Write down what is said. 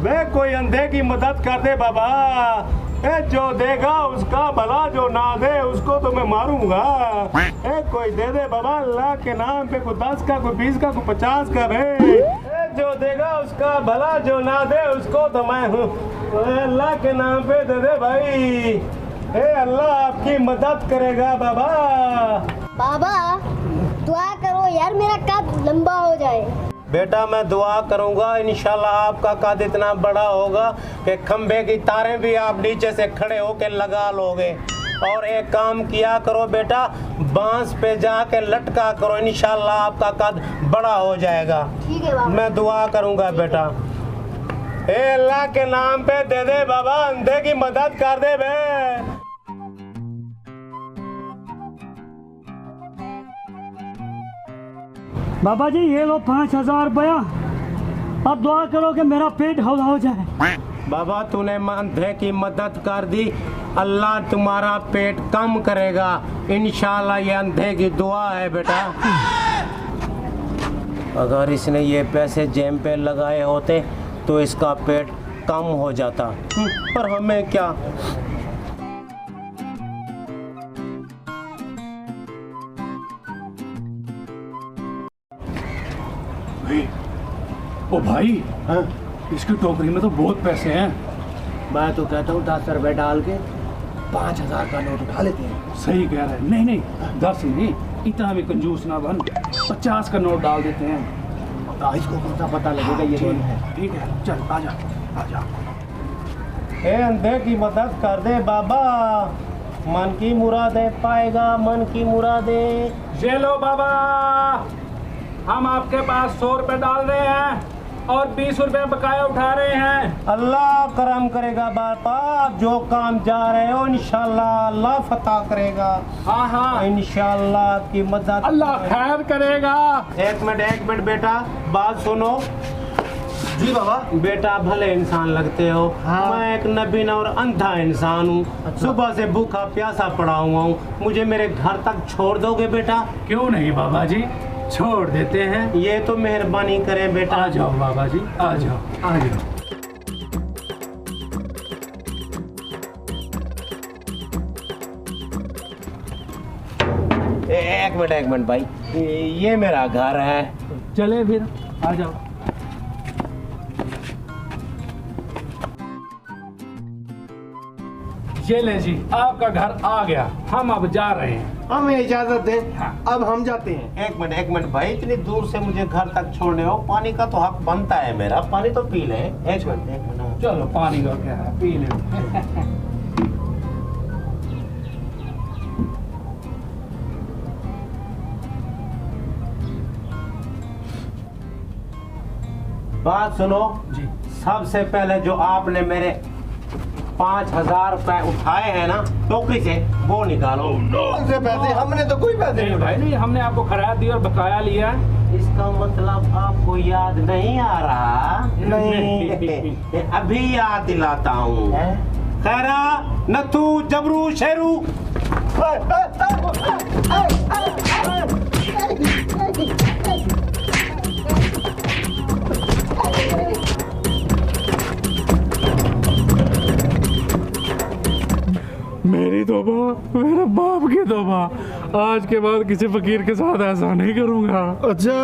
वे कोई अंधे की मदद कर दे बाबा। ए जो देगा उसका भला, जो ना दे उसको तो मैं मारूंगा। ए कोई दे दे बाबा, अल्लाह के नाम पे, कोई 10 का, कोई 20 का, कोई 50 का दे। ए जो देगा उसका भला, जो ना दे उसको तो मैं हूँ। अल्लाह के नाम पे दे दे भाई। ए अल्लाह आपकी मदद करेगा बाबा। बाबा दुआ करो यार, मेरा कद लंबा हो जाए। बेटा मैं दुआ करूंगा, इंशाल्लाह आपका कद इतना बड़ा होगा कि खंबे की तारें भी आप नीचे से खड़े होकर लगा लोगे। और एक काम किया करो बेटा, बांस पे जाके लटका करो, इंशाल्लाह आपका कद बड़ा हो जाएगा। ठीक है बाबा। मैं दुआ करूंगा बेटा। ए अल्लाह के नाम पे दे दे बाबा, अंधे की मदद कर दे बे। बाबा जी ये लो 5000 रुपया। अब दुआ करो कि मेरा पेट हौला हो जाए। बाबा तूने अंधे की मदद कर दी, अल्लाह तुम्हारा पेट कम करेगा इंशाल्लाह। ये अंधे की दुआ है बेटा। अगर इसने ये पैसे जेब पे लगाए होते तो इसका पेट कम हो जाता, पर हमें क्या। ओ भाई, इसकी टोकरी में तो बहुत पैसे हैं। मैं तो कहता हूँ 10 रुपए डाल के 5000 का नोट उठा लेते हैं। सही कह रहे हैं। नहीं नहीं 10 नहीं, इतना भी कंजूस ना बन, 50 का नोट डाल देते हैं। इसको कौन सा पता लगेगा ये दोनों है। ठीक है चल आजा आजा। ए अंधे की मदद कर दे बाबा, मन की मुरादे पाएगा, मन की मुरादे। ये लो बाबा, हम आपके पास 100 रुपए डाल रहे हैं और 20 रुपए बकाया उठा रहे हैं। अल्लाह करम करेगा बापा, आप जो काम जा रहे हो इंशाल्लाह अल्लाह फतह करेगा। हाँ हाँ इंशाल्लाह आपकी मदद अल्लाह खैर करेगा। एक मिनट बेटा, बात सुनो। जी बाबा। बेटा भले इंसान लगते हो, हाँ। मैं एक नबीन और अंधा इंसान हूँ। अच्छा। सुबह से भूखा प्यासा पड़ा हुआ हूँ, मुझे मेरे घर तक छोड़ दोगे बेटा? क्यों नहीं बाबा जी, छोड़ देते हैं। ये तो मेहरबानी करें बेटा। आ जाओ बाबा जी, आ जाओ आ जाओ। एक मिनट भाई, ये मेरा घर है। चले फिर, आ जाओ। ये ले जी, आपका घर आ गया। हम अब जा रहे हैं। हमें इजाजत दें। हाँ। अब हम जाते हैं। एक मिनट भाई, इतनी दूर से मुझे घर तक छोड़ने हो, पानी का तो हक बनता है मेरा, पानी तो पी ले। एक मिनट। चलो पानी का क्या है, पी ले। बात सुनो जी। सबसे पहले जो आपने मेरे 5000 रुपए उठाए हैं ना टोकरी से, वो निकालो। कौन से पैसे? हमने तो कोई पैसे नहीं भाई नहीं, हमने आपको खराया दी और बकाया लिया। इसका मतलब आपको याद नहीं आ रहा? नहीं। अभी याद दिलाता हूँ। खैरा नथु जबरू शेरू। मेरी तौबा, मेरे बाप की तौबा, आज के बाद किसी फकीर के साथ ऐसा नहीं करूँगा। अच्छा।